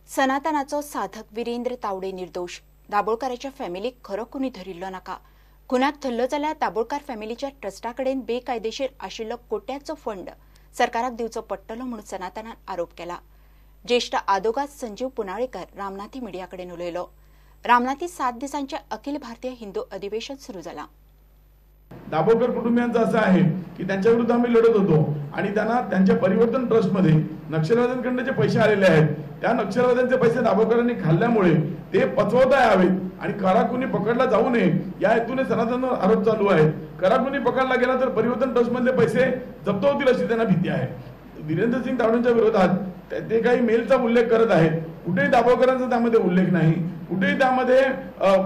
सनातनाचो साधक वीरेंद्र तावडे निर्दोष. दाबोळकाराच्या फॅमिलीक खरो कुणी धरिल्लो नाका. खुनाक धरलो जाल्यार दाबोळकार फॅमिलीच्या ट्रस्टाकडेन बेकायदेशीर आशिल्लो कोट्याचो फंड सरकाराक दिवचो पडटलो म्हणून सनातनान आरोप केला. ज्येष्ठ आदोगाद संजीव पुनाळेकर रामनाथी मिडियाकडेन उलयलो. रामनाथी 7 दिसांचे अखिल भारतीय हिंदू अधिवेशन सुरू झाला. दाभोळकर कुटुंबियांचं असं आहे की त्यांच्या विरुद्ध आम्ही लढत होतो आणि त्यांना त्यांच्या परिवर्तन ट्रस्टमध्ये नक्षलवाद्यांकडून जे पैसे आलेले आहेत त्या नक्षलवाद्यांचे पैसे दाभोळकरांनी खाल्ल्यामुळे ते पचवता यावेत आणि कराकुनी पकडला जाऊ नये या हेतूने सनातनवर आरोप चालू आहे. कराकुनी पकडला गेला तर परिवर्तन ट्रस्ट मधले पैसे जप्त होतील अशी त्यांना भीती आहे. वीरेंद्र सिंग तावडेंच्या विरोधात ते काही मेलचा उल्लेख करत आहेत. कुठेही दाभोळकरांचा त्यामध्ये उल्लेख नाही, कुठेही त्यामध्ये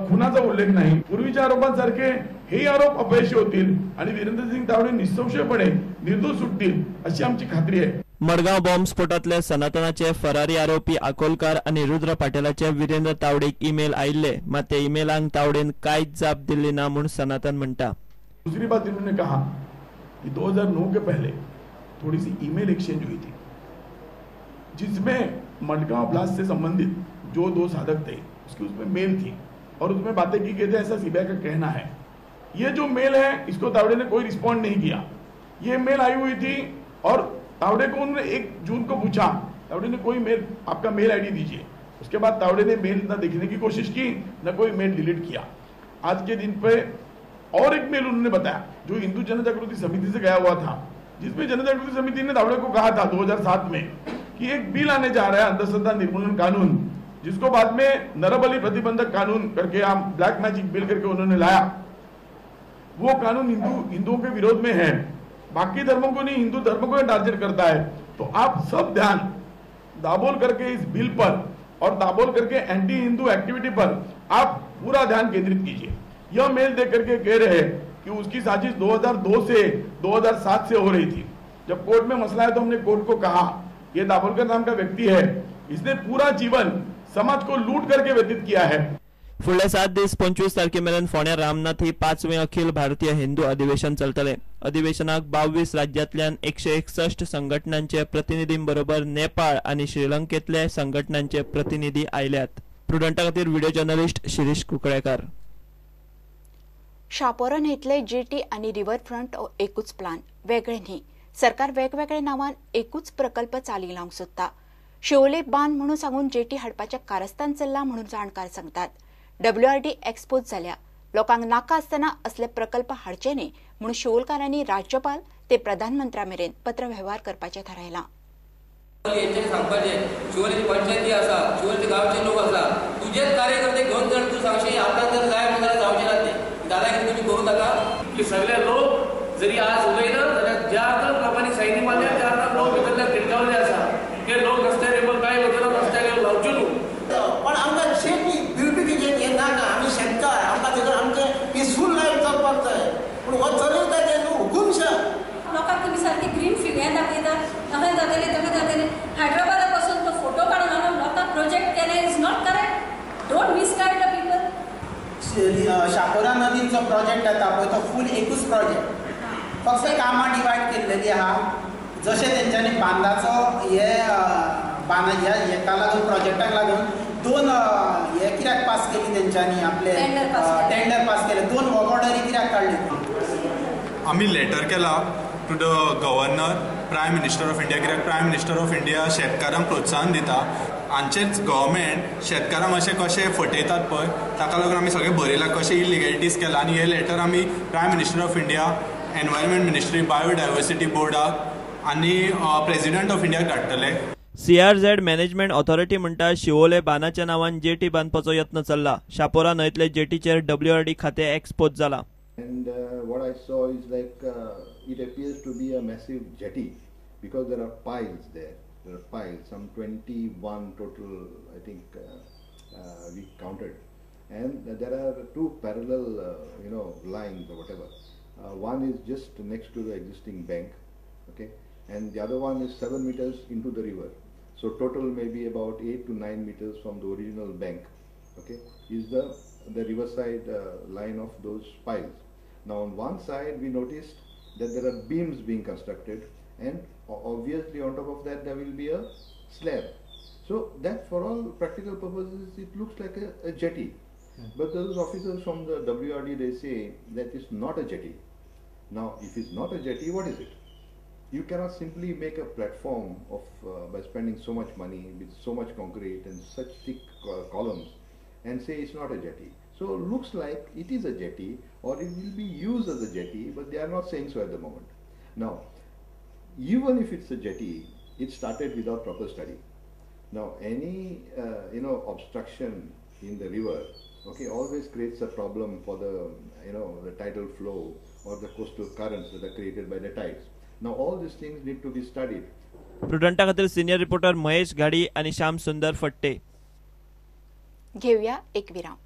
खुनाचा उल्लेख नाही. पूर्वीच्या आरोपांसारखे हे आरोप अपयशी होतील आणि वीरेंद्र सिंग तावडे निसंशयपणे निर्दोष सुटतील अशी आमची खात्री आहे. मडगाव बॉम्ब स्फोटातले सनातनाचे फरारी आरोपी अकोलकार आणि रुद्र पाटेलाचे वीरेंद्र तावडेक ईमेल आयिल्ले, मात त्या ईमेलांक तावडेन कांयच जाप दिल्ली ना म्हणून सनातन म्हणटा. दूसरी बात इन्होंने कहा कि 2009 के पहले थोड़ी सी ईमेल एक्सचेंज हुई थी जिसमें मडगांव ब्लास्ट से संबंधित जो 2 साधक थे उसकी उसमें मेल थी और उसमें बातें की गई थी, ऐसा सीबीआई का कहना है. ये जो मेल है इसको तावड़े ने कोई रिस्पॉन्ड नहीं किया. ये मेल आई हुई थी और तावड़े को उन्होंने 1 जून को पूछा, तावड़े ने कोई मेल, आपका मेल आईडी दीजिए. उसके बाद तावड़े ने मेल न देखने की कोशिश की, न कोई मेल डिलीट किया. आज के दिन पे और एक मेल उन्होंने बताया जो हिंदू जनजागृति समिति से गया हुआ था, जिसमें जनजागृति समिति ने तावड़े को कहा था 2007 में कि एक बिल आने जा रहा है अंधश्रद्धा निर्मूलन कानून, जिसको बाद में नरबली प्रतिबंधक कानून करके हम ब्लैक मैजिक बिल करके उन्होंने लाया. वो कानून हिंदुओं के विरोध में है, बाकी धर्मों को नहीं, हिंदू धर्म को टारगेट करता है. तो आप सब ध्यान दाभोळकर के इस बिल पर और दाभोळकर के एंटी हिंदू एक्टिविटी पर आप पूरा ध्यान केंद्रित कीजिए. यह मेल देख करके कह रहे हैं कि उसकी साजिश 2002 से 2007 से हो रही थी. जब कोर्ट में मसला है तो हमने कोर्ट को कहा ये दाभोळकर नाम का व्यक्ति है, इसने पूरा जीवन समाज को लूट करके व्यतीत किया है. फुडले 7 दीस 25 तारखेमेरेन फोंड्या रामनाथी 5वें अखिल भारतीय हिंदू अधिवेशन चलतले. अधिवेशनाक 22 राज्यांतल्यान 161 संघटनांचे प्रतिनिधींबरोबर नेपाळ आणि श्रीलंकेतले संघटनांचे प्रतिनिधी आयल्यात. प्रुडंटा खातीर व्हिडिओ जर्नलिस्ट शिरीष कुकळेकर. शापोरा न्हंयतले जेटी आनी रिव्हरफ्रंट एकूच प्लान, वेगळे न्ही. सरकार वेगवेगळे नांवान एकूच प्रकल्प चाली लावंक सोदता. शिवोले बांद म्हणून सांगून जेटी हाडपाचें कारस्थान चल्लां म्हणून जाणकार सांगतात. WRD एक्सपोज जाल्या. लोकांक नाका आसतना असले प्रकल्प हाडचे न्ही म्हणून शिवोलकारांनी राज्यपाल ते प्रधानमंत्र्यामेरेन पत्रव्यवहार करपाचें थारायलां. शिवोलेची पंचायती आसा, शिवोलेचे गांवचे लोक आसा, तुजेच कार्यकर्ते घेवन जर तूं सांगशी आपल्याक जर जाय म्हणून जावचें ना तें दादागिरी तुमी करूं नाका. की सगळे लोक जरी आज उलयना जाल्यार ज्या लोकांनी सायनी मारल्या त्या लोक भितरल्या तिडकावले आसा ते लोक रस्त्यार येवंक कांय वचना, रस्त्यार लावच्यो न्हू. पण आमकां शेती ब्युटिफिकेशन हें नाका. आमी शेतकार, आमकां थंय आमचें पिसफूल लायफ चलपाक जाय. पूण हो चलयता ते न्हू हुकूमशाह. लोकांक तुम्ही सारकी ग्रीन फील्ड हें दाखयता, अशें जातलें तशें जातलें. हैदराबादा पासून तो फोटो काडून हाडून लोकांक प्रोजेक्ट केले is not correct. Don't misguide the people. Shapora नदीचो प्रोजेक्ट येता पळय तो फूल एकूच प्रोजेक्ट, फक्त कामां डिवायड केल्लेली आहा. जशें तेंच्यांनी बांदाचो हेका लागून प्रोजेक्टाक लागून 2 हे कित्याक पास केली तेंच्यांनी आपले टेंडर पास केले, 2 वर्क ऑर्डरी कित्याक काडली. आमी लेटर केला to the governor, prime minister of India, कित्याक प्रायम मिनिस्टर ऑफ इंडिया शेतकारांक प्रोत्साहन दिता. हांचेच गव्हर्मेंट शेतकारांक अशें कशें फटयतात पळय ताका लागून आमी सगळें बरयलां कशें इलिगॅलिटीज केला आनी हे लेटर आमी prime minister of India, environment ministry, biodiversity बोर्डाक आनी प्रेसिडेंट ऑफ इंडियाक धाडटले. CRZ मॅनेजमेंट ऑथॉरिटी म्हणटा शिवोले बांदाच्या नांवान जेटी बांदपाचो यत्न चल्ला. शापोरा न्हंयतले जेटीचेर WRD खातें एक्सपोज जाला. And what I saw is like it appears to be a massive jetty because there are piles there. There are piles, some 21 total, I think we counted. And there are 2 parallel, lines or whatever. One is just next to the existing bank, okay, and the other one is 7 meters into the river. So total maybe about 8 to 9 meters from the original bank, okay, is the riverside line of those piles. Now on one side we noticed that there are beams being constructed, and obviously on top of that there will be a slab. So that for all practical purposes, it looks like a jetty. But those officers from the WRD, they say that it's not a jetty. Now, if it's not a jetty, what is it? You cannot simply make a platform of by spending so much money with so much concrete and such thick columns and say it's not a jetty. So looks like it is a jetty or it will be used as a jetty, but they are not saying so at the moment. Now, even if it's a jetty, it started without proper study. Now, any obstruction in the river, okay, always creates a problem for the the tidal flow or the coastal currents that are created by the tides. Now, all these things need to be studied. प्रुडंटा खातीर senior reporter Mahesh घाडी आणि श्याम सुंदर फट्टे. घेऊया एक विराम.